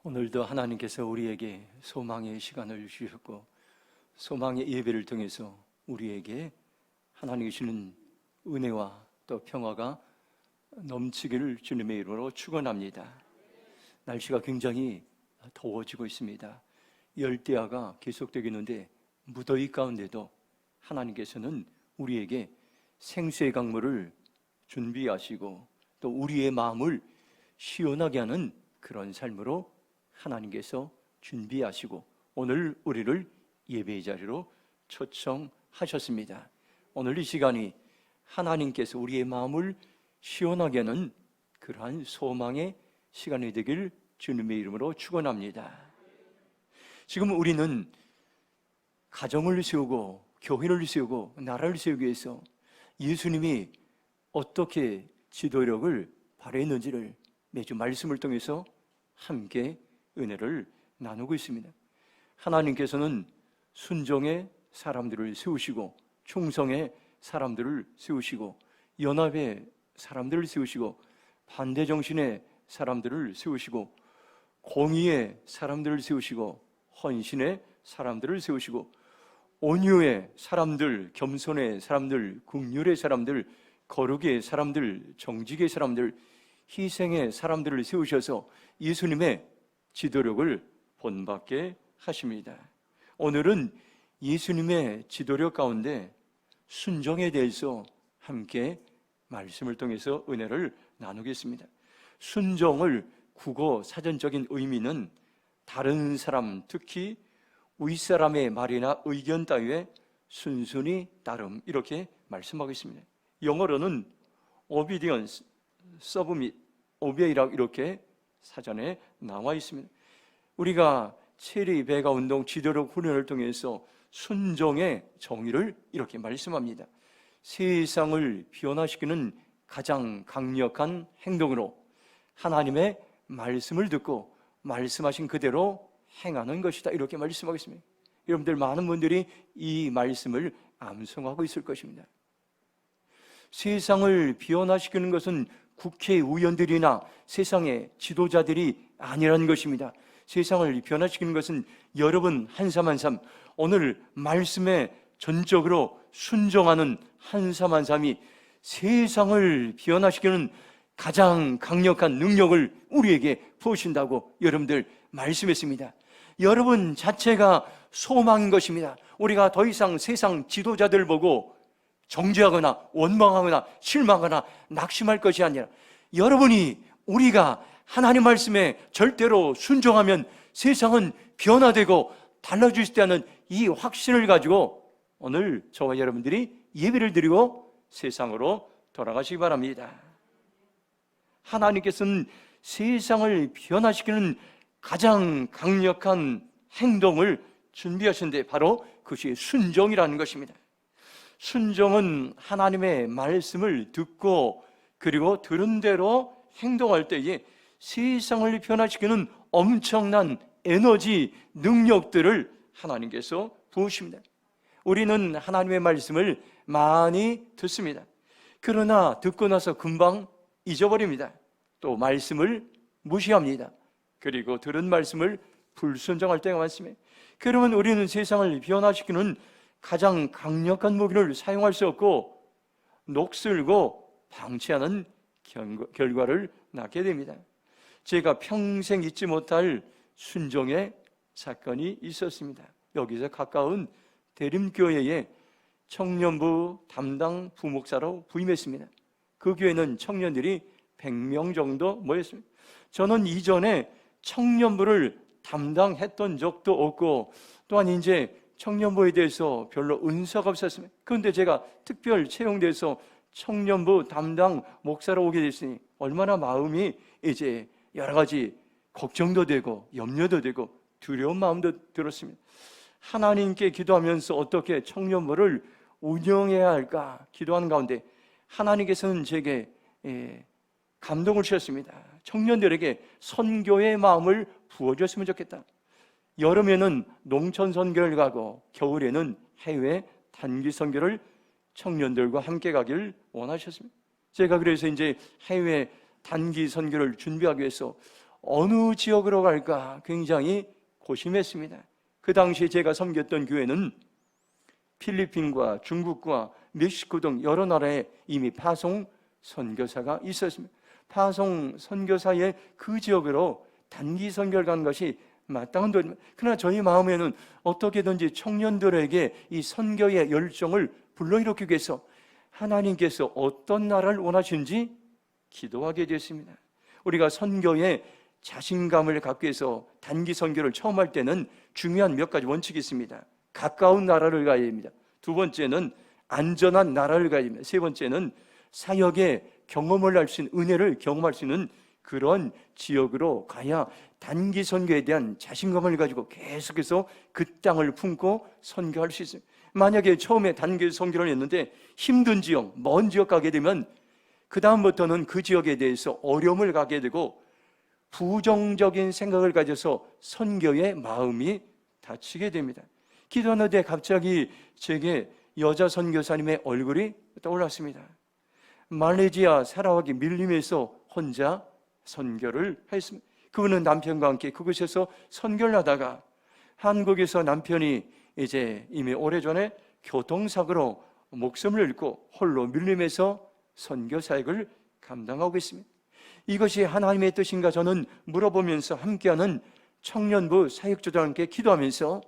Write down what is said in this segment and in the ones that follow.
오늘도 하나님께서 우리에게 소망의 시간을 주셨고 소망의 예배를 통해서 우리에게 하나님이 주시는 은혜와 또 평화가 넘치기를 주님의 이름으로 축원합니다. 날씨가 굉장히 더워지고 있습니다. 열대야가 계속되고 있는데 무더위 가운데도 하나님께서는 우리에게 생수의 강물을 준비하시고 또 우리의 마음을 시원하게 하는 그런 삶으로 하나님께서 준비하시고 오늘 우리를 예배의 자리로 초청하셨습니다. 오늘 이 시간이 하나님께서 우리의 마음을 시원하게 하는 그러한 소망의 시간이 되길 주님의 이름으로 축원합니다. 지금 우리는 가정을 세우고 교회를 세우고 나라를 세우기 위해서 예수님이 어떻게 지도력을 발휘했는지를 매주 말씀을 통해서 함께 은혜를 나누고 있습니다. 하나님께서는 순종의 사람들을 세우시고 충성의 사람들을 세우시고 연합의 사람들을 세우시고 반대정신의 사람들을 세우시고 공의의 사람들을 세우시고 헌신의 사람들을 세우시고 온유의 사람들, 겸손의 사람들, 긍휼의 사람들, 거룩의 사람들, 정직의 사람들, 희생의 사람들을 세우셔서 예수님의 지도력을 본받게 하십니다. 오늘은 예수님의 지도력 가운데 순종에 대해서 함께 말씀을 통해서 은혜를 나누겠습니다. 순종을 국어 사전적인 의미는 다른 사람, 특히 윗사람의 말이나 의견 따위에 순순히 따름, 이렇게 말씀하고 있습니다. 영어로는 obedience, submit, obey라고 이렇게 사전에 나와 있습니다. 우리가 체리 배가 운동 지도력 훈련을 통해서 순종의 정의를 이렇게 말씀합니다. 세상을 변화시키는 가장 강력한 행동으로 하나님의 말씀을 듣고 말씀하신 그대로 행하는 것이다, 이렇게 말씀하겠습니다. 여러분들 많은 분들이 이 말씀을 암송하고 있을 것입니다. 세상을 변화시키는 것은 국회의원들이나 세상의 지도자들이 아니라는 것입니다. 세상을 변화시키는 것은 여러분 한 삶 한 삶, 오늘 말씀에 전적으로 순종하는 한 삶 한 삶이 세상을 변화시키는 가장 강력한 능력을 우리에게 부으신다고 여러분들 말씀했습니다. 여러분 자체가 소망인 것입니다. 우리가 더 이상 세상 지도자들 보고 정죄하거나 원망하거나 실망하거나 낙심할 것이 아니라 여러분이, 우리가 하나님 말씀에 절대로 순종하면 세상은 변화되고 달라질 수 있다는 이 확신을 가지고 오늘 저와 여러분들이 예배를 드리고 세상으로 돌아가시기 바랍니다. 하나님께서는 세상을 변화시키는 가장 강력한 행동을 준비하셨는데 바로 그것이 순종이라는 것입니다. 순종은 하나님의 말씀을 듣고 그리고 들은 대로 행동할 때에 세상을 변화시키는 엄청난 에너지, 능력들을 하나님께서 부으십니다. 우리는 하나님의 말씀을 많이 듣습니다. 그러나 듣고 나서 금방 잊어버립니다. 또 말씀을 무시합니다. 그리고 들은 말씀을 불순종할 때가 많습니다. 그러면 우리는 세상을 변화시키는 가장 강력한 무기를 사용할 수 없고 녹슬고 방치하는 결과를 낳게 됩니다. 제가 평생 잊지 못할 순종의 사건이 있었습니다. 여기서 가까운 대림교회에 청년부 담당 부목사로 부임했습니다. 그 교회는 청년들이 100명 정도 모였습니다. 저는 이전에 청년부를 담당했던 적도 없고 또한 이제 청년부에 대해서 별로 은사가 없었습니다. 그런데 제가 특별 채용돼서 청년부 담당 목사로 오게 됐으니 얼마나 마음이 이제 여러 가지 걱정도 되고 염려도 되고 두려운 마음도 들었습니다. 하나님께 기도하면서 어떻게 청년부를 운영해야 할까 기도하는 가운데 하나님께서는 제게 감동을 주셨습니다. 청년들에게 선교의 마음을 부어줬으면 좋겠다. 여름에는 농촌 선교를 가고 겨울에는 해외 단기 선교를 청년들과 함께 가길 원하셨습니다. 제가 그래서 이제 해외 단기 선교를 준비하기 위해서 어느 지역으로 갈까 굉장히 고심했습니다. 그 당시에 제가 섬겼던 교회는 필리핀과 중국과 멕시코 등 여러 나라에 이미 파송 선교사가 있었습니다. 파송 선교사의 그 지역으로 단기 선교를 가는 것이 마땅한 도입니다. 그러나 저희 마음에는 어떻게든지 청년들에게 이 선교의 열정을 불러일으키기 위해서 하나님께서 어떤 나라를 원하시는지 기도하게 됐습니다. 우리가 선교에 자신감을 갖기 위해서 단기 선교를 처음 할 때는 중요한 몇 가지 원칙이 있습니다. 가까운 나라를 가야 됩니다. 두 번째는 안전한 나라를 가야 됩니다. 세 번째는 사역의 경험을 할 수 있는, 은혜를 경험할 수 있는 그런 지역으로 가야 단기 선교에 대한 자신감을 가지고 계속해서 그 땅을 품고 선교할 수 있어요. 만약에 처음에 단기 선교를 했는데 힘든 지역, 먼 지역 가게 되면 그 다음부터는 그 지역에 대해서 어려움을 가게 되고 부정적인 생각을 가져서 선교의 마음이 다치게 됩니다. 기도하는데 갑자기 제게 여자 선교사님의 얼굴이 떠올랐습니다. 말레이시아 사라와기 밀림에서 혼자 선교를 했습니다. 그분은 남편과 함께 그곳에서 선교를 하다가 한국에서 남편이 이제 이미 오래전에 교통사고로 목숨을 잃고 홀로 밀림에서 선교 사역을 감당하고 있습니다. 이것이 하나님의 뜻인가 저는 물어보면서 함께하는 청년부 사역자들과 함께 기도하면서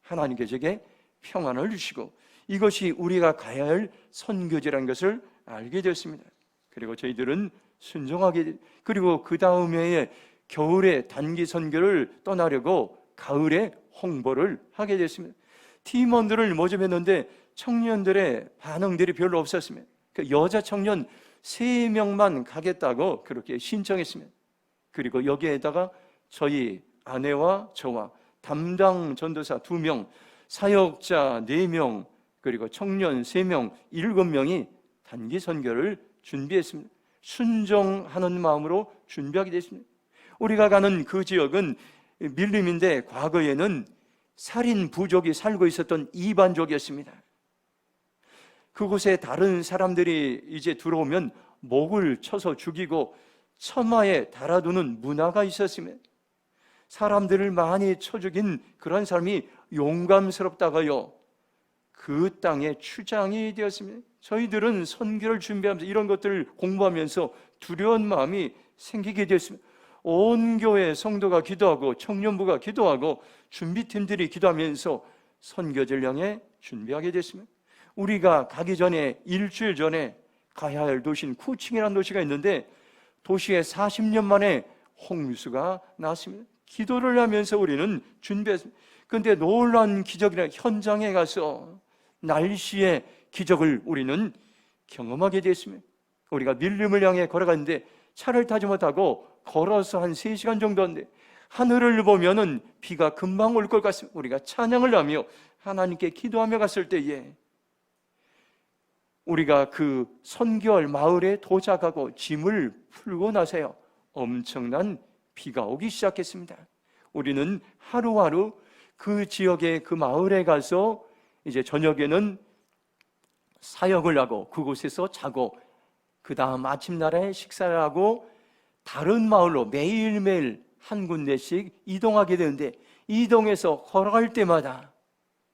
하나님께 제게 평안을 주시고 이것이 우리가 가야 할 선교지라는 것을 알게 되었습니다. 그리고 저희들은 순종하게, 그리고 그 다음 해에 겨울에 단기 선교를 떠나려고 가을에 홍보를 하게 됐습니다. 팀원들을 모집했는데 청년들의 반응들이 별로 없었습니다. 여자 청년 3명만 가겠다고 그렇게 신청했습니다. 그리고 여기에다가 저희 아내와 저와 담당 전도사 2명, 사역자 4명, 그리고 청년 3명, 7명이 단기 선교를 준비했습니다. 순종하는 마음으로 준비하게 됐습니다. 우리가 가는 그 지역은 밀림인데 과거에는 살인 부족이 살고 있었던 이반족이었습니다. 그곳에 다른 사람들이 이제 들어오면 목을 쳐서 죽이고 처마에 달아두는 문화가 있었습니다. 사람들을 많이 쳐 죽인 그런 사람이 용감스럽다가요 그 땅의 추장이 되었습니다. 저희들은 선교를 준비하면서 이런 것들을 공부하면서 두려운 마음이 생기게 되었습니다. 온 교회 성도가 기도하고 청년부가 기도하고 준비팀들이 기도하면서 선교지를 향해 준비하게 됐습니다. 우리가 가기 전에 일주일 전에 가야 할 도시인 쿠칭이라는 도시가 있는데 도시에 40년 만에 홍수가 났습니다. 기도를 하면서 우리는 준비했습니다. 그런데 놀라운 기적이라 현장에 가서 날씨의 기적을 우리는 경험하게 됐습니다. 우리가 밀림을 향해 걸어갔는데 차를 타지 못하고 걸어서 한 3시간 정도 한데 하늘을 보면은 비가 금방 올 것 같습니다. 우리가 찬양을 하며 하나님께 기도하며 갔을 때에 우리가 그 선교할 마을에 도착하고 짐을 풀고 나서요 엄청난 비가 오기 시작했습니다. 우리는 하루하루 그 지역의 그 마을에 가서 이제 저녁에는 사역을 하고 그곳에서 자고 그 다음 아침날에 식사를 하고 다른 마을로 매일매일 한 군데씩 이동하게 되는데 이동해서 걸어갈 때마다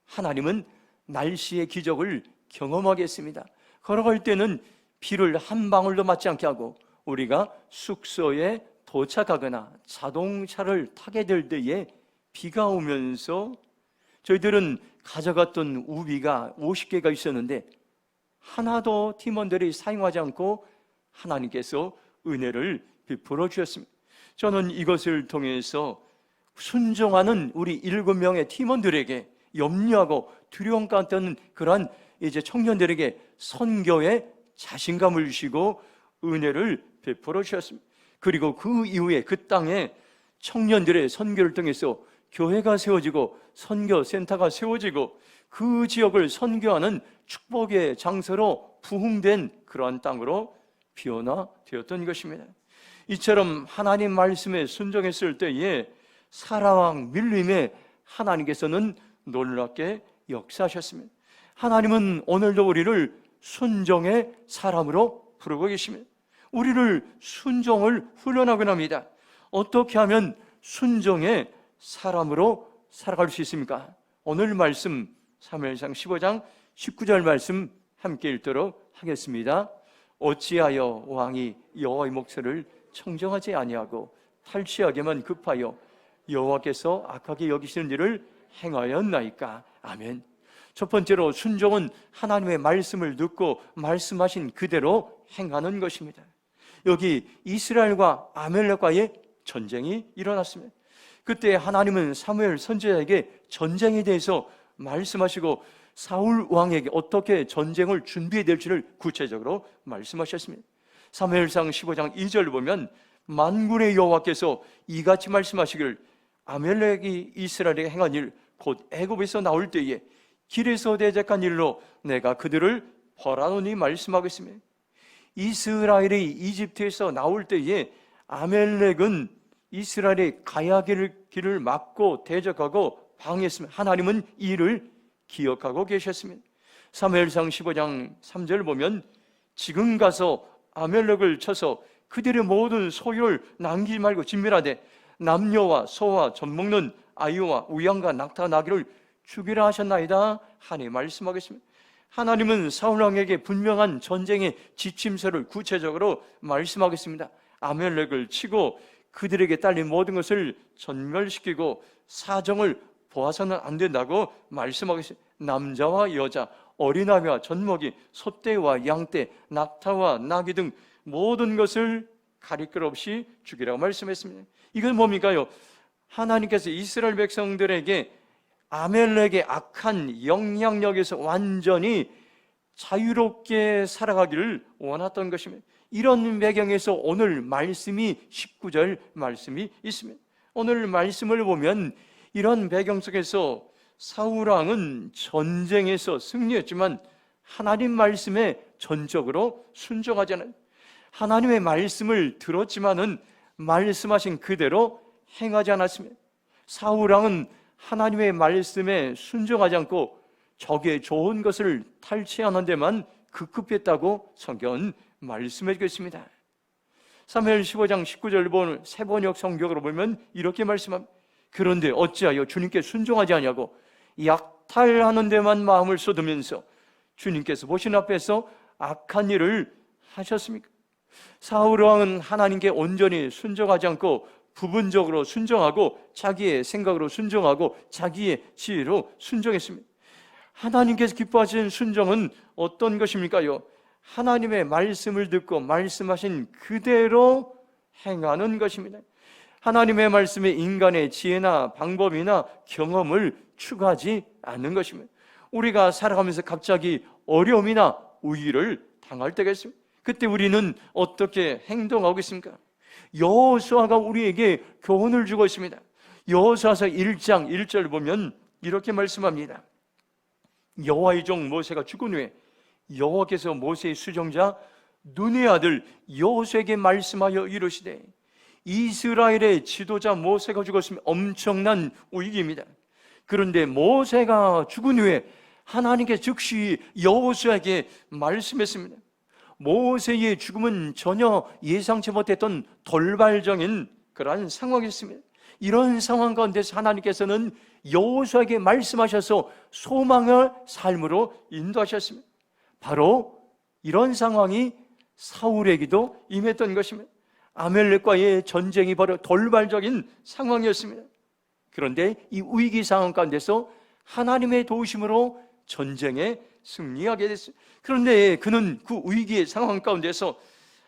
하나님은 날씨의 기적을 경험하게 했습니다. 걸어갈 때는 비를 한 방울도 맞지 않게 하고 우리가 숙소에 도착하거나 자동차를 타게 될 때에 비가 오면서 저희들은 가져갔던 우비가 50개가 있었는데 하나도 팀원들이 사용하지 않고 하나님께서 은혜를 베풀어 주셨습니다. 저는 이것을 통해서 순종하는 우리 7명의 팀원들에게 염려하고 두려움 같은 그러한 이제 청년들에게 선교에 자신감을 주시고 은혜를 베풀어 주셨습니다. 그리고 그 이후에 그 땅에 청년들의 선교를 통해서 교회가 세워지고 선교센터가 세워지고 그 지역을 선교하는 축복의 장소로 부흥된 그러한 땅으로 변화되었던 것입니다. 이처럼 하나님 말씀에 순종했을 때에 사라왕 밀림에 하나님께서는 놀랍게 역사하셨습니다. 하나님은 오늘도 우리를 순종의 사람으로 부르고 계십니다. 우리를 순종을 훈련하곤 합니다. 어떻게 하면 순종의 사람으로 살아갈 수 있습니까? 오늘 말씀 사무엘상 15장 19절 말씀 함께 읽도록 하겠습니다. 어찌하여 왕이 여호와의 목소리를 청정하지 아니하고 탈취하게만 급하여 여호와께서 악하게 여기시는 일을 행하였나이까? 아멘. 첫 번째로 순종은 하나님의 말씀을 듣고 말씀하신 그대로 행하는 것입니다. 여기 이스라엘과 아멜렉과의 전쟁이 일어났습니다. 그때 하나님은 사무엘 선지자에게 전쟁에 대해서 말씀하시고 사울 왕에게 어떻게 전쟁을 준비해야 될지를 구체적으로 말씀하셨습니다. 사무엘상 15장 2절 보면 만군의 여호와께서 이같이 말씀하시기를 아멜렉이 이스라엘에게 행한 일 곧 애굽에서 나올 때에 길에서 대적한 일로 내가 그들을 벌하노니 말씀하고 있습니다. 이스라엘이 이집트에서 나올 때에 아멜렉은 이스라엘의 가야 길을 막고 대적하고 방해했습니다. 하나님은 이 일을 기억하고 계셨습니다. 사무엘상 15장 3절 보면 지금 가서 아멜렉을 쳐서 그들의 모든 소유를 남기지 말고 진멸하되 남녀와 소와 젖먹는 아이와 우양과 낙타 나귀를 죽이라 하셨나이다 하니 말씀하겠습니다. 하나님은 사울왕에게 분명한 전쟁의 지침서를 구체적으로 말씀하겠습니다. 아멜렉을 치고 그들에게 딸린 모든 것을 전멸시키고 사정을 보아서는 안 된다고 말씀하겠습니다. 남자와 여자, 어린아이와 젖먹이, 소떼와 양떼, 낙타와 나귀 등 모든 것을 가릴 것 없이 죽이라고 말씀했습니다. 이건 뭡니까요? 하나님께서 이스라엘 백성들에게 아멜렉의 악한 영향력에서 완전히 자유롭게 살아가기를 원했던 것입니다. 이런 배경에서 오늘 말씀이 19절 말씀이 있습니다. 오늘 말씀을 보면 이런 배경 속에서 사울왕은 전쟁에서 승리했지만 하나님 말씀에 전적으로 순종하지 않아요. 하나님의 말씀을 들었지만은 말씀하신 그대로 행하지 않았습니다. 사울왕은 하나님의 말씀에 순종하지 않고 적의 좋은 것을 탈취하는 데만 급급했다고 성경은 말씀해 주겠습니다. 사무엘 15장 19절 보는 새번역 성경으로 보면 이렇게 말씀합니다. 그런데 어찌하여 주님께 순종하지 아니하고 약탈하는 데만 마음을 쏟으면서 주님께서 보신 앞에서 악한 일을 하셨습니까? 사울왕은 하나님께 온전히 순종하지 않고 부분적으로 순종하고 자기의 생각으로 순종하고 자기의 지혜로 순종했습니다. 하나님께서 기뻐하시는 순종은 어떤 것입니까요? 하나님의 말씀을 듣고 말씀하신 그대로 행하는 것입니다. 하나님의 말씀에 인간의 지혜나 방법이나 경험을 추가하지 않는 것입니다. 우리가 살아가면서 갑자기 어려움이나 위기를 당할 때가 있습니다. 그때 우리는 어떻게 행동하고 있습니까? 여호수아가 우리에게 교훈을 주고 있습니다. 여호수아서 1장 1절 보면 이렇게 말씀합니다. 여호와의 종 모세가 죽은 후에 여호와께서 모세의 수종자 눈의 아들 여호수아에게 말씀하여 이르시되 이스라엘의 지도자 모세가 죽었으면 엄청난 위기입니다. 그런데 모세가 죽은 후에 하나님께서 즉시 여호수아에게 말씀했습니다. 모세의 죽음은 전혀 예상치 못했던 돌발적인 그러한 상황이었습니다. 이런 상황 가운데서 하나님께서는 여호수아에게 말씀하셔서 소망의 삶으로 인도하셨습니다. 바로 이런 상황이 사울에게도 임했던 것입니다. 아멜렉과의 전쟁이 바로 돌발적인 상황이었습니다. 그런데 이 위기 상황 가운데서 하나님의 도우심으로 전쟁에 승리하게 됐어요. 그런데 그는 그 위기의 상황 가운데서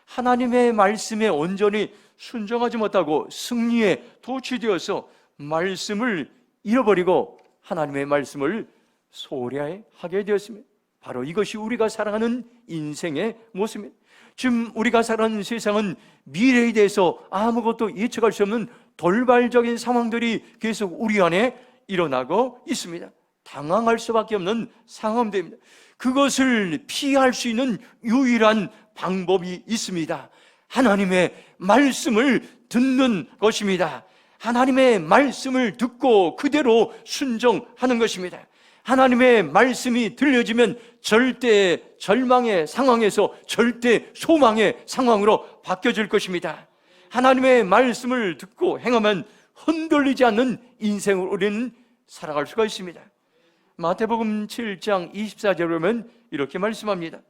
하나님의 말씀에 온전히 순종하지 못하고 승리에 도취되어서 말씀을 잃어버리고 하나님의 말씀을 소홀히 하게 되었습니다. 바로 이것이 우리가 살아가는 인생의 모습입니다. 지금 우리가 살아가는 세상은 미래에 대해서 아무것도 예측할 수 없는 돌발적인 상황들이 계속 우리 안에 일어나고 있습니다. 당황할 수밖에 없는 상황입니다. 그것을 피할 수 있는 유일한 방법이 있습니다. 하나님의 말씀을 듣는 것입니다. 하나님의 말씀을 듣고 그대로 순종하는 것입니다. 하나님의 말씀이 들려지면 절대 절망의 상황에서 절대 소망의 상황으로 바뀌어질 것입니다. 하나님의 말씀을 듣고 행하면 흔들리지 않는 인생을 우리는 살아갈 수가 있습니다. 마태복음 7장 24절에 보면 이렇게 말씀합니다.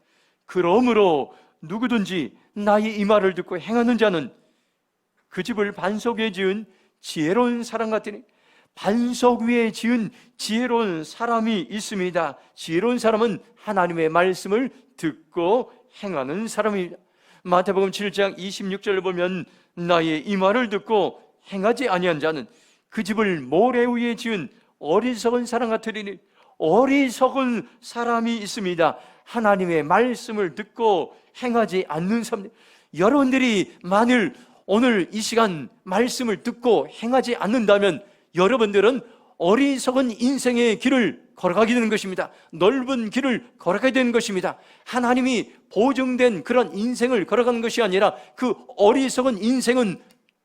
그러므로 누구든지 나의 이 말을 듣고 행하는 자는 그 집을 반석 위에 지은 지혜로운 사람 같으니, 반석 위에 지은 지혜로운 사람이 있습니다. 지혜로운 사람은 하나님의 말씀을 듣고 행하는 사람입니다. 마태복음 7장 26절을 보면 나의 이 말을 듣고 행하지 아니한 자는 그 집을 모래 위에 지은 어리석은 사람 같으리니, 어리석은 사람이 있습니다. 하나님의 말씀을 듣고 행하지 않는 사람. 여러분들이 만일 오늘 이 시간 말씀을 듣고 행하지 않는다면 여러분들은 어리석은 인생의 길을 걸어가게 되는 것입니다. 넓은 길을 걸어가게 되는 것입니다. 하나님이 보증된 그런 인생을 걸어가는 것이 아니라 그 어리석은 인생은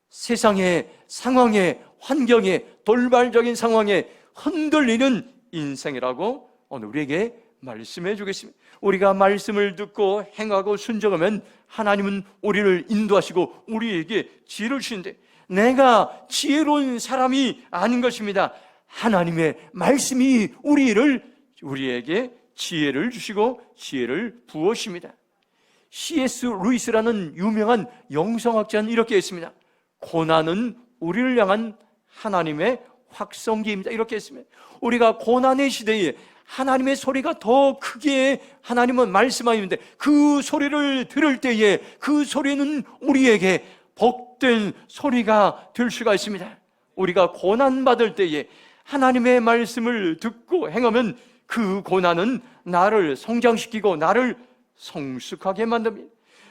세상의 상황에, 환경에, 돌발적인 상황에 흔들리는 인생이라고 오늘 우리에게 말씀해 주겠습니다. 우리가 말씀을 듣고 행하고 순종하면 하나님은 우리를 인도하시고 우리에게 지혜를 주시는데, 내가 지혜로운 사람이 아닌 것입니다. 하나님의 말씀이 우리에게 지혜를 주시고 지혜를 부으십니다. C.S. 루이스라는 유명한 영성학자는 이렇게 했습니다. 고난은 우리를 향한 하나님의 확성기입니다. 이렇게 했습니다. 우리가 고난의 시대에 하나님의 소리가 더 크게 하나님은 말씀하시는데, 그 소리를 들을 때에 그 소리는 우리에게 복된 소리가 될 수가 있습니다. 우리가 고난받을 때에 하나님의 말씀을 듣고 행하면 그 고난은 나를 성장시키고 나를 성숙하게 만듭니다.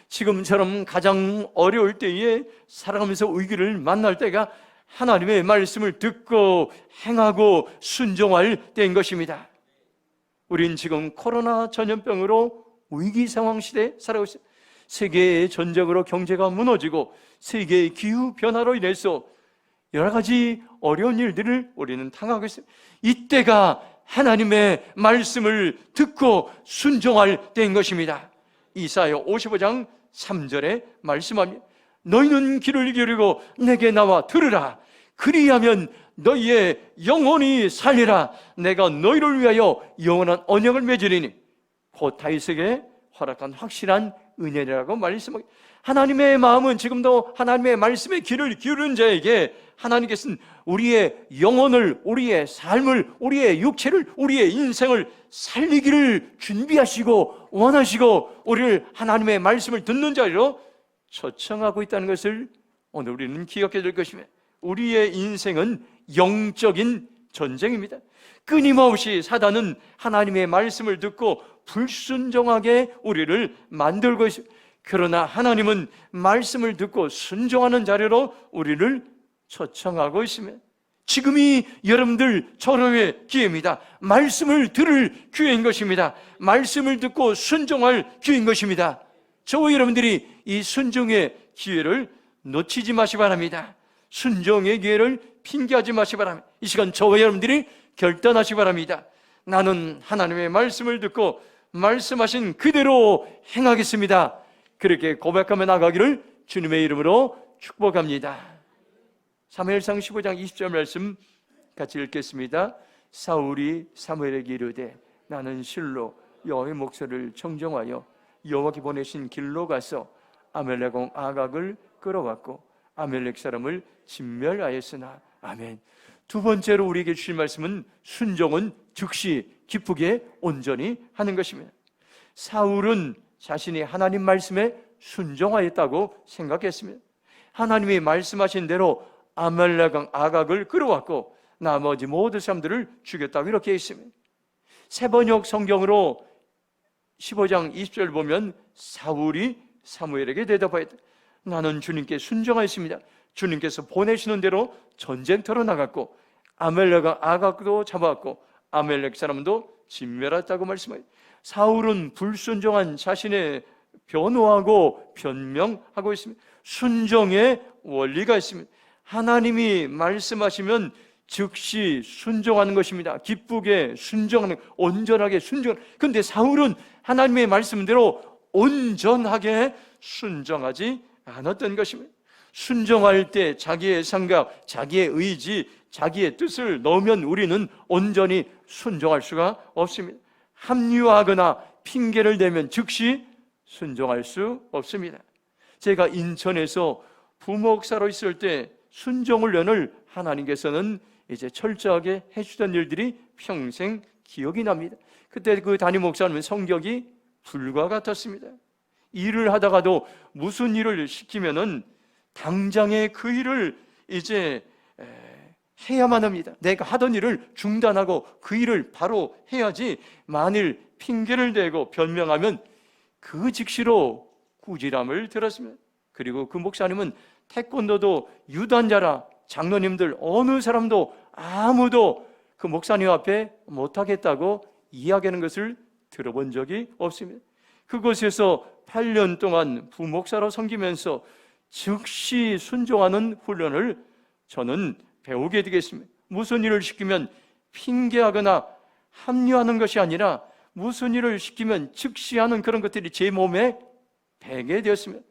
지금처럼 가장 어려울 때에 살아가면서 위기를 만날 때가 하나님의 말씀을 듣고 행하고 순종할 때인 것입니다. 우린 지금 코로나 전염병으로 위기 상황 시대에 살아가고 있습니다. 세계의 전쟁으로 경제가 무너지고 세계의 기후 변화로 인해서 여러 가지 어려운 일들을 우리는 당하고 있습니다. 이때가 하나님의 말씀을 듣고 순종할 때인 것입니다. 이사야 55장 3절에 말씀합니다. 너희는 귀를 기울이고 내게 나와 들으라. 그리하면 너희의 영혼이 살리라. 내가 너희를 위하여 영원한 언약을 맺으리니, 곧 다윗에게 허락한 확실한 은혜라고 말씀합니다. 하나님의 마음은 지금도 하나님의 말씀에 귀를 기울인 자에게 하나님께서는 우리의 영혼을, 우리의 삶을, 우리의 육체를, 우리의 인생을 살리기를 준비하시고 원하시고 우리를 하나님의 말씀을 듣는 자리로 초청하고 있다는 것을 오늘 우리는 기억해야 될 것입니다. 우리의 인생은 영적인 전쟁입니다. 끊임없이 사단은 하나님의 말씀을 듣고 불순종하게 우리를 만들고 있습니다. 그러나 하나님은 말씀을 듣고 순종하는 자리로 우리를 초청하고 있습니다. 지금이 여러분들 절호의 기회입니다. 말씀을 들을 기회인 것입니다. 말씀을 듣고 순종할 기회인 것입니다. 저와 여러분들이 이 순종의 기회를 놓치지 마시기 바랍니다. 순종의 기회를 핑계하지 마시기 바랍니다. 이 시간 저와 여러분들이 결단하시기 바랍니다. 나는 하나님의 말씀을 듣고 말씀하신 그대로 행하겠습니다. 그렇게 고백하며 나가기를 주님의 이름으로 축복합니다. 사무엘상 15장 20절 말씀 같이 읽겠습니다. 사울이 사무엘에게 이르되 나는 실로 여호와의 목소리를 청정하여 여호와께 보내신 길로 가서 아멜렉 왕 아각을 끌어왔고 아멜렉 사람을 진멸하였으나. 아멘. 두 번째로 우리에게 주신 말씀은 순종은 즉시 기쁘게 온전히 하는 것입니다. 사울은 자신이 하나님 말씀에 순종하였다고 생각했습니다. 하나님이 말씀하신 대로 아멜렉 왕 아각을 끌어왔고 나머지 모든 사람들을 죽였다고 이렇게 있습니다. 세번역 성경으로 15장 20절 보면 사울이 사무엘에게 대답하였다. 나는 주님께 순종하였습니다. 주님께서 보내시는 대로 전쟁터로 나갔고 아멜렉 왕 아각도 잡아왔고 아멜렉 사람도 진멸했다고 말씀하였다. 사울은 불순종한 자신의 변호하고 변명하고 있습니다. 순종의 원리가 있습니다. 하나님이 말씀하시면 즉시 순종하는 것입니다. 기쁘게 순종하는, 온전하게 순종하는. 그런데 사울은 하나님의 말씀대로 온전하게 순종하지 않았던 것입니다. 순종할 때 자기의 생각, 자기의 의지, 자기의 뜻을 넣으면 우리는 온전히 순종할 수가 없습니다. 합리화하거나 핑계를 대면 즉시 순종할 수 없습니다. 제가 인천에서 부목사로 있을 때 순종훈련을 하나님께서는 이제 철저하게 해주던 일들이 평생 기억이 납니다. 그때 그 담임 목사님은 성격이 불과 같았습니다. 일을 하다가도 무슨 일을 시키면은 당장에 그 일을 이제 해야만 합니다. 내가 하던 일을 중단하고 그 일을 바로 해야지, 만일 핑계를 대고 변명하면 그 즉시로 꾸지람을 들었습니다. 그리고 그 목사님은 태권도도 유단자라 장로님들 어느 사람도 아무도 그 목사님 앞에 못하겠다고 이야기하는 것을 들어본 적이 없습니다. 그곳에서 8년 동안 부목사로 섬기면서 즉시 순종하는 훈련을 저는 배우게 되겠습니다. 무슨 일을 시키면 핑계하거나 합리화하는 것이 아니라 무슨 일을 시키면 즉시 하는 그런 것들이 제 몸에 배게 되었습니다.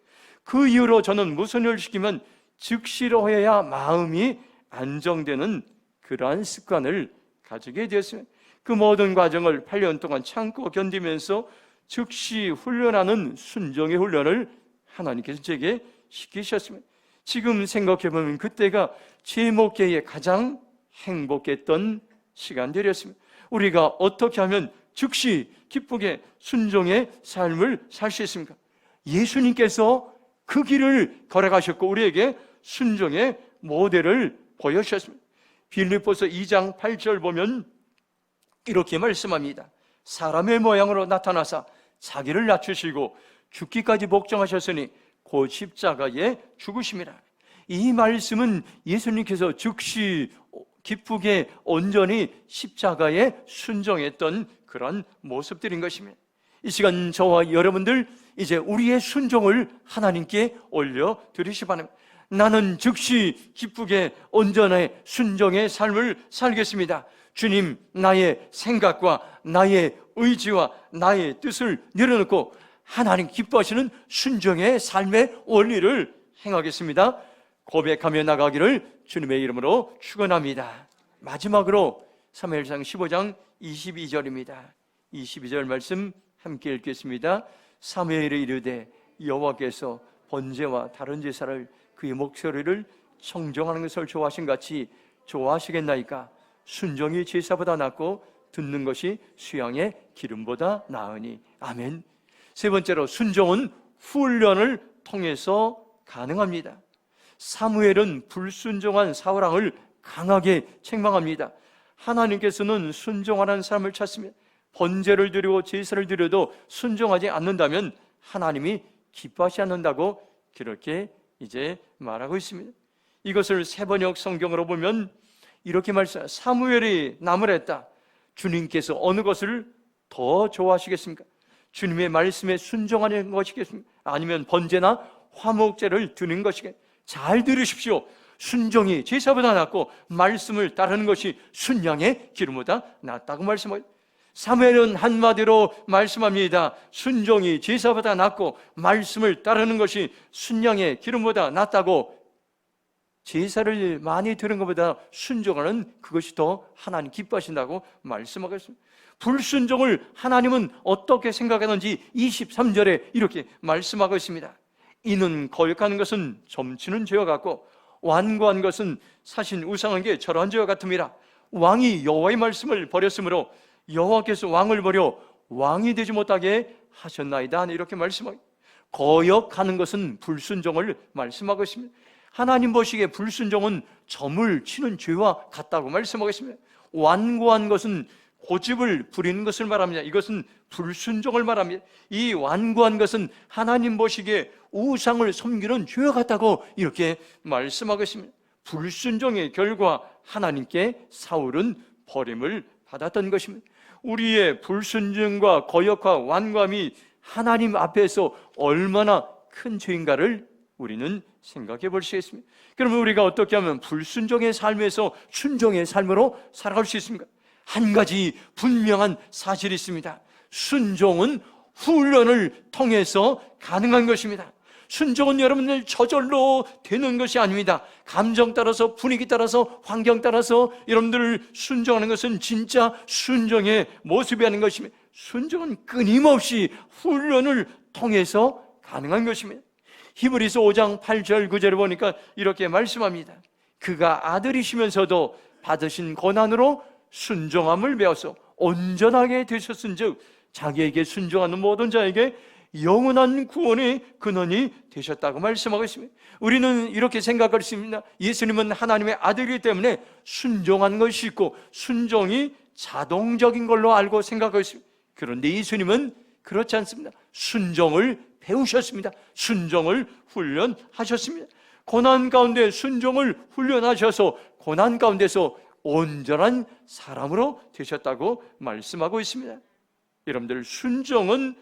그 이후로 저는 무슨 일을 시키면 즉시로 해야 마음이 안정되는 그러한 습관을 가지게 되었습니다. 그 모든 과정을 8년 동안 참고 견디면서 즉시 훈련하는 순종의 훈련을 하나님께서 제게 시키셨습니다. 지금 생각해보면 그때가 제 목회에 가장 행복했던 시간들이었습니다. 우리가 어떻게 하면 즉시 기쁘게 순종의 삶을 살 수 있습니까? 예수님께서 그 길을 걸어가셨고 우리에게 순종의 모델을 보여주셨습니다. 빌립보서 2장 8절 보면 이렇게 말씀합니다. 사람의 모양으로 나타나사 자기를 낮추시고 죽기까지 복종하셨으니 곧 십자가에 죽으심이라. 이 말씀은 예수님께서 즉시 기쁘게 온전히 십자가에 순종했던 그런 모습들인 것입니다. 이 시간 저와 여러분들 이제 우리의 순종을 하나님께 올려드리시 바랍니다. 나는 즉시 기쁘게 온전히 순종의 삶을 살겠습니다. 주님, 나의 생각과 나의 의지와 나의 뜻을 내려놓고 하나님 기뻐하시는 순종의 삶의 원리를 행하겠습니다. 고백하며 나가기를 주님의 이름으로 축원합니다. 마지막으로 사무엘상 15장 22절입니다. 22절 말씀 함께 읽겠습니다. 사무엘이 이르되 여호와께서 번제와 다른 제사를 그의 목소리를 청정하는 것을 좋아하신 같이 좋아하시겠나이까? 순종이 제사보다 낫고 듣는 것이 수양의 기름보다 나으니. 아멘. 세 번째로 순종은 훈련을 통해서 가능합니다. 사무엘은 불순종한 사울왕을 강하게 책망합니다. 하나님께서는 순종하는 사람을 찾습니다. 번제를 드리고 제사를 드려도 순종하지 않는다면 하나님이 기뻐하지 않는다고 그렇게 이제 말하고 있습니다. 이것을 세번역 성경으로 보면 이렇게 말씀합니다. 사무엘이 나무랬다. 주님께서 어느 것을 더 좋아하시겠습니까? 주님의 말씀에 순종하는 것이겠습니까? 아니면 번제나 화목제를 드는 것이겠습니까? 잘 들으십시오. 순종이 제사보다 낫고 말씀을 따르는 것이 순양의 기름보다 낫다고 말씀합니다. 사무엘은 한마디로 말씀합니다. 순종이 제사보다 낫고 말씀을 따르는 것이 순양의 기름보다 낫다고. 제사를 많이 드는 것보다 순종하는 그것이 더 하나님 기뻐하신다고 말씀하겠습니다. 불순종을 하나님은 어떻게 생각하는지 23절에 이렇게 말씀하고 있습니다. 이는 거역하는 것은 점치는 죄와 같고 완고한 것은 사신 우상한 게 절한 죄와 같음이라. 왕이 여호와의 말씀을 버렸으므로 여호와께서 왕을 버려 왕이 되지 못하게 하셨나이다. 이렇게 말씀하고, 거역하는 것은 불순종을 말씀하고 있습니다. 하나님 보시기에 불순종은 점을 치는 죄와 같다고 말씀하고 있습니다. 완고한 것은 고집을 부리는 것을 말합니다. 이것은 불순종을 말합니다. 이 완고한 것은 하나님 보시기에 우상을 섬기는 죄와 같다고 이렇게 말씀하고 있습니다. 불순종의 결과 하나님께 사울은 버림을 받았던 것입니다. 우리의 불순종과 거역과 완고함이 하나님 앞에서 얼마나 큰 죄인가를 우리는 생각해 볼 수 있습니다. 그러면 우리가 어떻게 하면 불순종의 삶에서 순종의 삶으로 살아갈 수 있습니까? 한 가지 분명한 사실이 있습니다. 순종은 훈련을 통해서 가능한 것입니다. 순종은 여러분들 저절로 되는 것이 아닙니다. 감정 따라서, 분위기 따라서, 환경 따라서 여러분들 순종하는 것은 진짜 순종의 모습이 아닌 것입니다. 순종은 끊임없이 훈련을 통해서 가능한 것입니다. 히브리서 5장 8절 9절을 보니까 이렇게 말씀합니다. 그가 아들이시면서도 받으신 고난으로 순종함을 배워서 온전하게 되셨은즉 자기에게 순종하는 모든 자에게 영원한 구원의 근원이 되셨다고 말씀하고 있습니다. 우리는 이렇게 생각할 수 있습니다. 예수님은 하나님의 아들이기 때문에 순종한 것이 있고 순종이 자동적인 걸로 알고 생각하고 있습니다. 그런데 예수님은 그렇지 않습니다. 순종을 배우셨습니다. 순종을 훈련하셨습니다. 고난 가운데 순종을 훈련하셔서 고난 가운데서 온전한 사람으로 되셨다고 말씀하고 있습니다. 여러분들, 순종은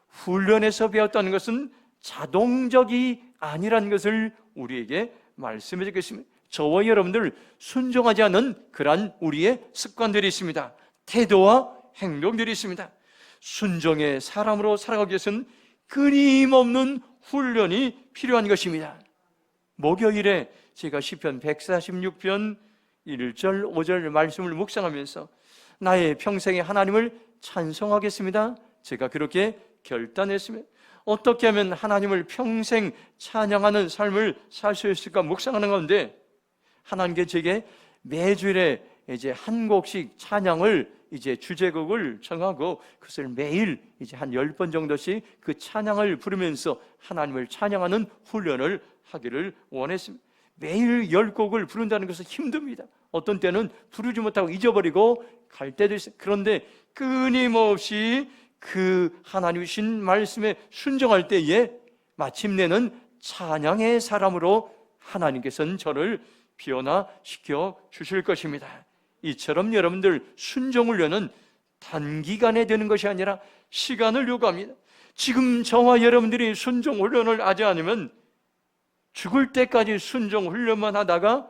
훈련에서 배웠다는 것은 자동적이 아니라는 것을 우리에게 말씀해 주겠습니다. 저와 여러분들 순종하지 않는 그러한 우리의 습관들이 있습니다. 태도와 행동들이 있습니다. 순종의 사람으로 살아가기 위해서는 끊임없는 훈련이 필요한 것입니다. 목요일에 제가 시편 146편 1절 5절 말씀을 묵상하면서 나의 평생에 하나님을 찬송하겠습니다. 제가 그렇게 결단했습니다. 어떻게 하면 하나님을 평생 찬양하는 삶을 살 수 있을까 묵상하는 가운데 하나님께 제게 매주일에 이제 한 곡씩 찬양을 이제 주제곡을 정하고 그것을 매일 이제 한 10번 정도씩 그 찬양을 부르면서 하나님을 찬양하는 훈련을 하기를 원했습니다. 매일 10곡을 부른다는 것은 힘듭니다. 어떤 때는 부르지 못하고 잊어버리고 갈 때도 있어요. 그런데 끊임없이 그 하나님이 주신 말씀에 순종할 때에 마침내는 찬양의 사람으로 하나님께서는 저를 변화시켜 주실 것입니다. 이처럼 여러분들 순종 훈련은 단기간에 되는 것이 아니라 시간을 요구합니다. 지금 저와 여러분들이 순종 훈련을 하지 않으면 죽을 때까지 순종 훈련만 하다가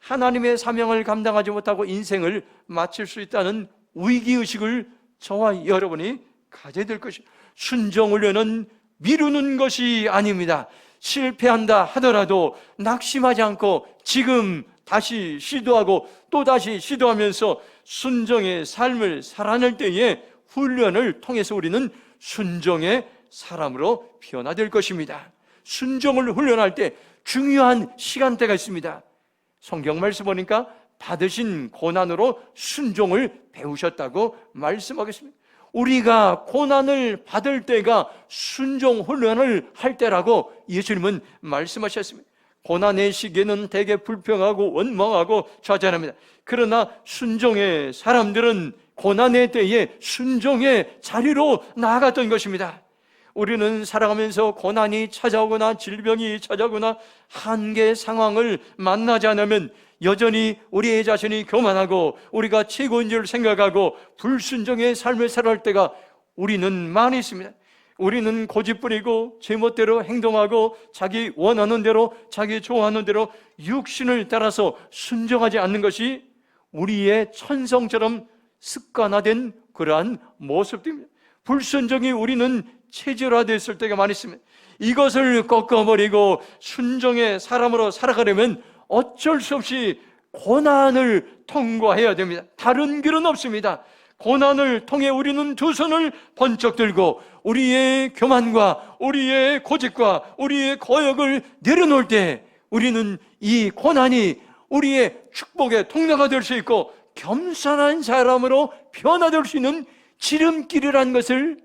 하나님의 사명을 감당하지 못하고 인생을 마칠 수 있다는 위기의식을 저와 여러분이 가져야 될 것입니다. 순종 훈련은 미루는 것이 아닙니다. 실패한다 하더라도 낙심하지 않고 지금 다시 시도하고 또 다시 시도하면서 순종의 삶을 살아낼 때에 훈련을 통해서 우리는 순종의 사람으로 변화될 것입니다. 순종을 훈련할 때 중요한 시간대가 있습니다. 성경 말씀 보니까 받으신 고난으로 순종을 배우셨다고 말씀하겠습니다. 우리가 고난을 받을 때가 순종 훈련을 할 때라고 예수님은 말씀하셨습니다. 고난의 시기에는 되게 불평하고 원망하고 좌절합니다. 그러나 순종의 사람들은 고난의 때에 순종의 자리로 나아갔던 것입니다. 우리는 살아가면서 고난이 찾아오거나 질병이 찾아오거나 한계 상황을 만나지 않으면 여전히 우리의 자신이 교만하고 우리가 최고인 줄 생각하고 불순종의 삶을 살아갈 때가 우리는 많이 있습니다. 우리는 고집부리고 제멋대로 행동하고 자기 원하는 대로 자기 좋아하는 대로 육신을 따라서 순종하지 않는 것이 우리의 천성처럼 습관화된 그러한 모습입니다. 불순종이 우리는 체질화됐을 때가 많이 있습니다. 이것을 꺾어버리고 순종의 사람으로 살아가려면 어쩔 수 없이 고난을 통과해야 됩니다. 다른 길은 없습니다. 고난을 통해 우리는 두 손을 번쩍 들고 우리의 교만과 우리의 고집과 우리의 거역을 내려놓을 때 우리는 이 고난이 우리의 축복의 통로가 될 수 있고 겸손한 사람으로 변화될 수 있는 지름길이라는 것을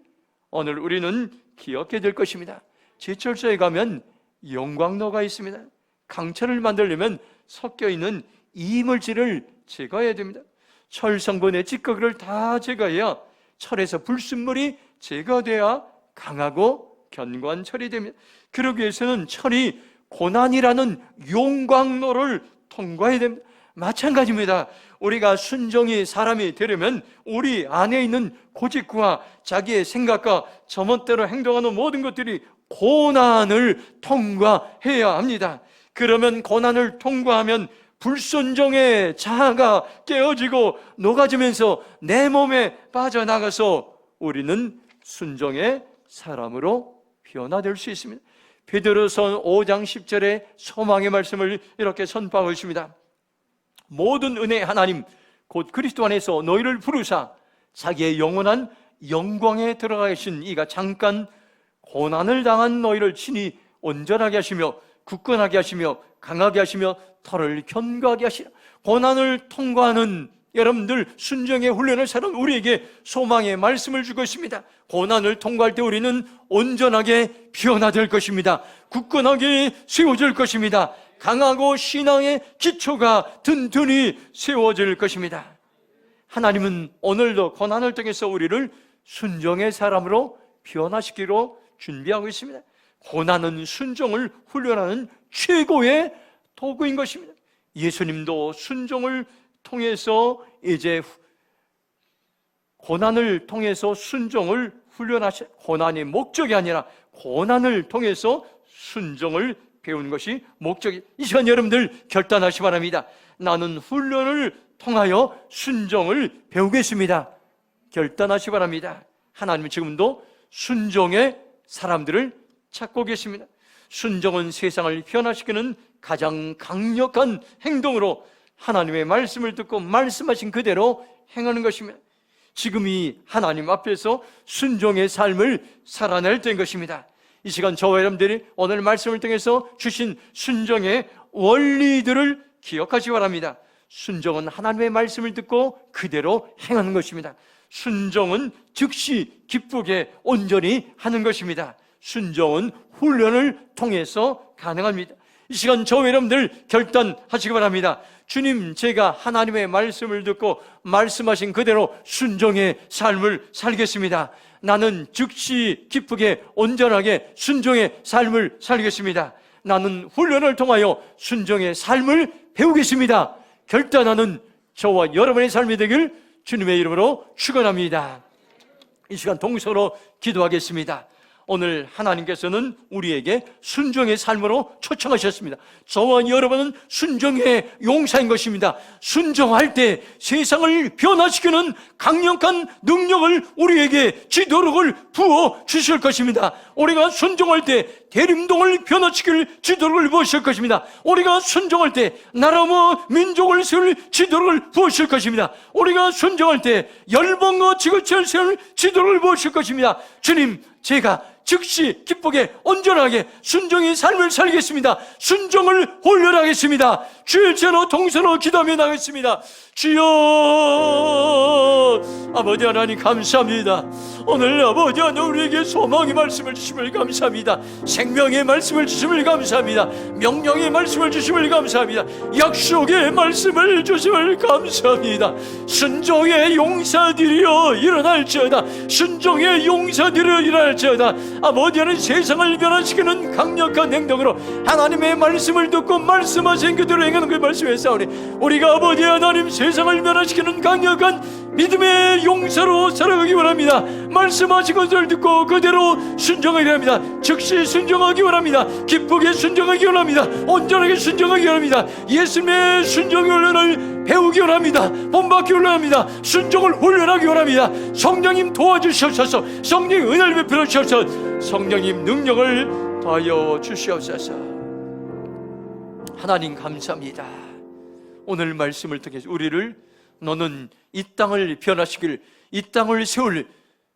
오늘 우리는 기억해야 될 것입니다. 제철소에 가면 영광로가 있습니다. 강철을 만들려면 섞여있는 이물질을 제거해야 됩니다. 철 성분의 찌꺼기를 다 제거해야 철에서 불순물이 제거돼야 강하고 견고한 철이 됩니다. 그러기 위해서는 철이 고난이라는 용광로를 통과해야 됩니다. 마찬가지입니다. 우리가 순종이 사람이 되려면 우리 안에 있는 고집과 자기의 생각과 저멋대로 행동하는 모든 것들이 고난을 통과해야 합니다. 그러면 고난을 통과하면 불순종의 자아가 깨어지고 녹아지면서 내 몸에 빠져나가서 우리는 순종의 사람으로 변화될 수 있습니다. 베드로서 5장 10절에 소망의 말씀을 이렇게 선포하고 있습니다. 모든 은혜 하나님 곧 그리스도 안에서 너희를 부르사 자기의 영원한 영광에 들어가 계신 이가 잠깐 고난을 당한 너희를 친히 온전하게 하시며 굳건하게 하시며 강하게 하시며 털을 견고하게 하시라. 고난을 통과하는 여러분들 순종의 훈련을 사는 우리에게 소망의 말씀을 주고 있습니다. 고난을 통과할 때 우리는 온전하게 변화될 것입니다. 굳건하게 세워질 것입니다. 강하고 신앙의 기초가 든든히 세워질 것입니다. 하나님은 오늘도 고난을 통해서 우리를 순종의 사람으로 변화시키기로 준비하고 있습니다. 고난은 순종을 훈련하는 최고의 도구인 것입니다. 예수님도 순종을 통해서 이제 고난을 통해서 순종을 훈련하시, 고난이 목적이 아니라 고난을 통해서 순종을 배우는 것이 목적이. 이 시간 여러분들 결단하시 기 바랍니다. 나는 훈련을 통하여 순종을 배우겠습니다. 결단하시 기 바랍니다. 하나님은 지금도 순종의 사람들을 찾고 계십니다. 순종은 세상을 변화시키는 가장 강력한 행동으로 하나님의 말씀을 듣고 말씀하신 그대로 행하는 것입니다. 지금이 하나님 앞에서 순종의 삶을 살아낼 때인 것입니다. 이 시간 저와 여러분들이 오늘 말씀을 통해서 주신 순종의 원리들을 기억하시기 바랍니다. 순종은 하나님의 말씀을 듣고 그대로 행하는 것입니다. 순종은 즉시 기쁘게 온전히 하는 것입니다. 순종은 훈련을 통해서 가능합니다. 이 시간 저와 여러분들 결단하시기 바랍니다. 주님, 제가 하나님의 말씀을 듣고 말씀하신 그대로 순종의 삶을 살겠습니다. 나는 즉시 기쁘게 온전하게 순종의 삶을 살겠습니다. 나는 훈련을 통하여 순종의 삶을 배우겠습니다. 결단하는 저와 여러분의 삶이 되길 주님의 이름으로 축원합니다. 이 시간 동서로 기도하겠습니다. 오늘 하나님께서는 우리에게 순종의 삶으로 초청하셨습니다. 저와 여러분은 순종의 용사인 것입니다. 순종할 때 세상을 변화시키는 강력한 능력을 우리에게 지도력을 부어 주실 것입니다. 우리가 순종할 때 대림동을 변화시킬 지도력을 부으실 것입니다. 우리가 순종할 때 나라와 민족을 세울 지도력을 부으실 것입니다. 우리가 순종할 때 열방과 지구촌을 세울 지도력을 부으실 것입니다. 주님, 제가 즉시 기쁘게 온전하게 순종의 삶을 살겠습니다. 순종을 훈련하겠습니다. 주의 죄로 동서로 기도하며 나가겠습니다. 주여, 아버지 하나님 감사합니다. 오늘 아버지 하나님 우리에게 소망의 말씀을 주심을 감사합니다. 생명의 말씀을 주심을 감사합니다. 명령의 말씀을 주심을 감사합니다. 약속의 말씀을 주심을 감사합니다. 순종의 용사들이여 일어날지어다. 순종의 용사들이여 일어날지어다. 아버지 하나님 세상을 변화시키는 강력한 행동으로 하나님의 말씀을 듣고 말씀하신 그대로 행하는 그 말씀에 싸우니 우리가 아버지 하나님 세상을 변화시키는 강력한 믿음의 용사로 살아가기 원합니다. 말씀하신 것을 듣고 그대로 순종하기 원합니다. 즉시 순종하기 원합니다. 기쁘게 순종하기 원합니다. 온전하게 순종하기 원합니다. 예수님의 순종의 훈련을 배우기 원합니다. 본받기 원합니다. 순종을 훈련하기 원합니다. 성령님 도와주시옵소서. 성령님 은혜를 베풀어 주시옵소서. 성령님 능력을 더하여 주시옵소서. 하나님 감사합니다. 오늘 말씀을 통해서 우리를 너는 이 땅을 변화시킬, 이 땅을 세울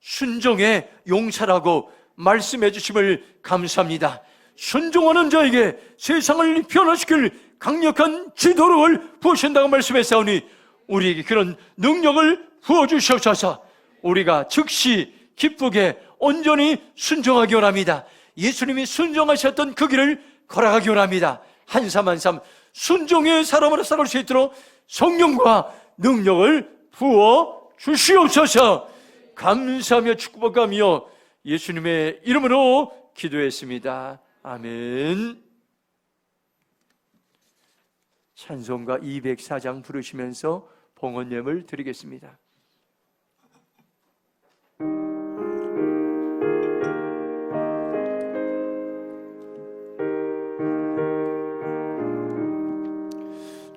순종의 용사라고 말씀해 주심을 감사합니다. 순종하는 자에게 세상을 변화시킬 강력한 지도력을 부으신다고 말씀했사오니 우리에게 그런 능력을 부어주시옵소서. 우리가 즉시 기쁘게 온전히 순종하기 원합니다. 예수님이 순종하셨던 그 길을 걸어가기 원합니다. 한 삶 한 삶 순종의 사람으로 살아갈 수 있도록 성령과 능력을 부어 주시옵소서. 감사하며 축복하며 예수님의 이름으로 기도했습니다. 아멘. 찬송가 204장 부르시면서 봉헌 예물 드리겠습니다.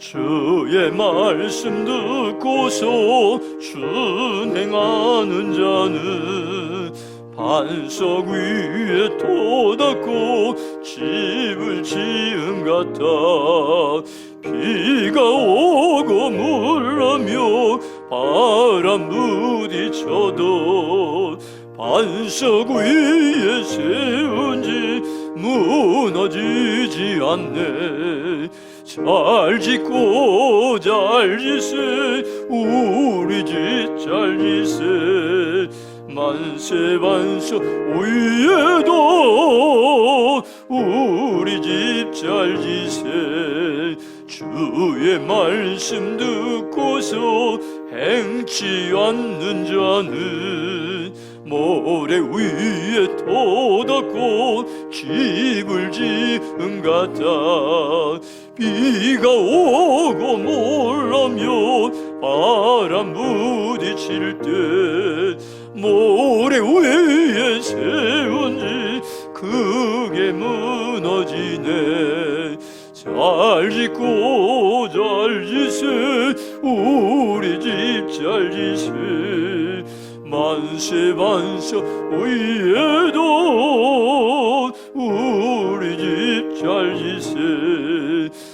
주의 말씀 듣고서 순행하는 자는 반석 위에 토닫고 집을 지은 같아. 비가 오고 물나며 바람 부딪혀도 반석 위에 세운 집 무너지지 않네. 잘 짓고 잘 지세 우리 집 잘 지세. 만세반석 위에도 우리 집 잘 지세. 주의 말씀 듣고서 행치 않는 자는 모래 위에 터닫고 집을 지은 같다. 비가 오고 몰라며 바람 부딪힐 때 모래 위에 세운 집 크게 무너지네. 잘 짓고 잘 지세 우리 집 잘 지세. 만세반석 위에도 우리 집 잘 지세.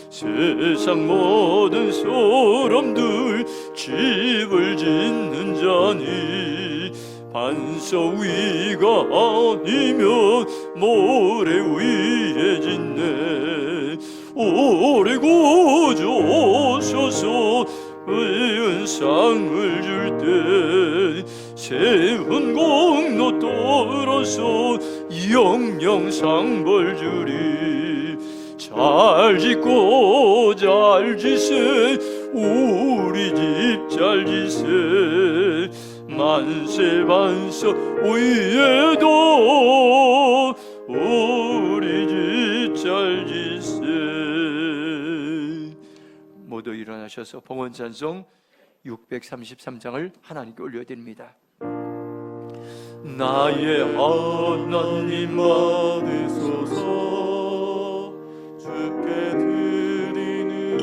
세상 모든 사람들 집을 짓는 자니 반석 위가 아니면 모래 위에 짓네. 오래 구주 오셔서 은상을 줄 때 세운 공로 떨어서 영영 상벌 주리. 잘 짓고 잘 지세 우리 집 잘 지세. 만세반석 위에도 우리 집 잘 지세. 모두 일어나셔서 봉헌찬송 633장을 하나님께 올려드립니다. 나의 하나님 받으소서. 주께 드리는 이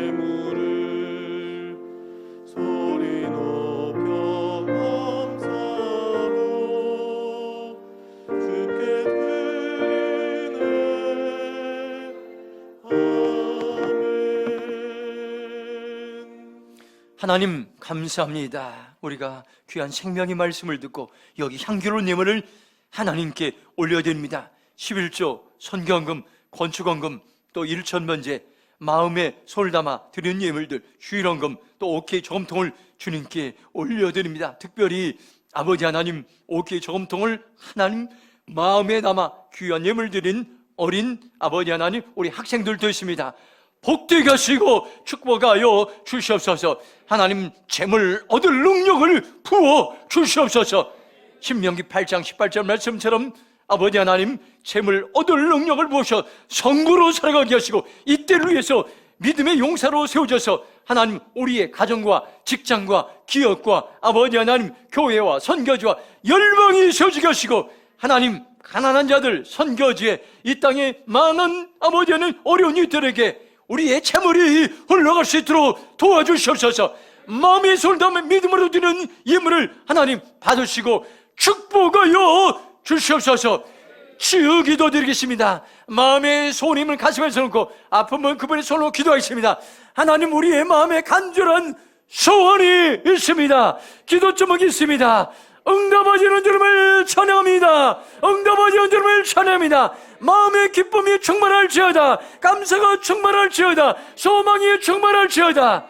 예물을 소리 높여 감사로 주께 드리네. 아멘. 하나님 감사합니다. 우리가 귀한 생명의 말씀을 듣고 여기 향기로운 예물을 하나님께 올려드립니다. 11조, 선경금, 건축원금, 또 1,000번제, 마음에 손을 담아 드리는 예물들, 휴일원금, 또 오케이 저금통을 주님께 올려드립니다. 특별히 아버지 하나님, 오케이 저금통을 하나님 마음에 담아 귀한 예물 드린 어린 아버지 하나님, 우리 학생들도 있습니다. 복되게 하시고 축복하여 주시옵소서. 하나님 재물 얻을 능력을 부어 주시옵소서. 신명기 8장 18절 말씀처럼 아버지 하나님 재물 얻을 능력을 부으셔 성구로 살아가게 하시고 이때를 위해서 믿음의 용사로 세워져서 하나님 우리의 가정과 직장과 기업과 아버지 하나님 교회와 선교지와 열방이 세워지게 하시고 하나님 가난한 자들 선교지에 이 땅에 많은 아버지 하나님 어려운 이들에게 우리의 재물이 흘러갈 수 있도록 도와주시옵소서. 마음의 손을 담아 믿음으로 드리는 예물을 하나님 받으시고 축복하여 주시옵소서. 치유 기도 드리겠습니다. 마음의 손 힘을 가슴에 서놓고 아픈 분 그분의 손으로 기도하겠습니다. 하나님 우리의 마음에 간절한 소원이 있습니다. 기도 제목이 있습니다. 응답하시는 주님을 찬양합니다. 응답하시는 주님을 찬양합니다. 마음의 기쁨이 충만할지어다. 감사가 충만할지어다. 소망이 충만할지어다.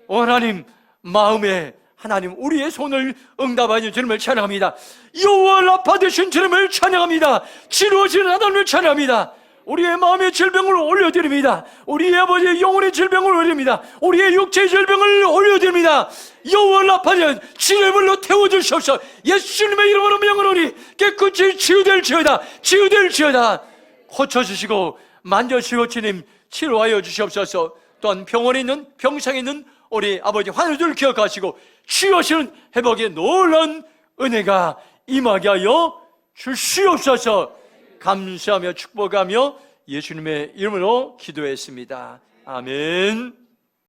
하나님 마음에 하나님 우리의 손을 응답하시는 주님을 찬양합니다. 여호와 라파 되신 주님을 찬양합니다. 치료하시는 하나님을 찬양합니다. 우리의 마음의 질병을 올려드립니다. 우리의 아버지의 영혼의 질병을 올려드립니다. 우리의 육체의 질병을 올려드립니다. 여호와 라파는 치료물로 태워주시옵소서. 예수님의 이름으로 명하노니 깨끗이 치유될지어다. 치유될지어다. 고쳐주시고 만져주시고 주님 치료하여 주시옵소서. 또한 병원에 있는 병상에 있는 우리 아버지 환우들 기억하시고 치유하시는 회복의 놀라운 은혜가 임하게 하여 주시옵소서. 감사하며 축복하며 예수님의 이름으로 기도했습니다. 아멘.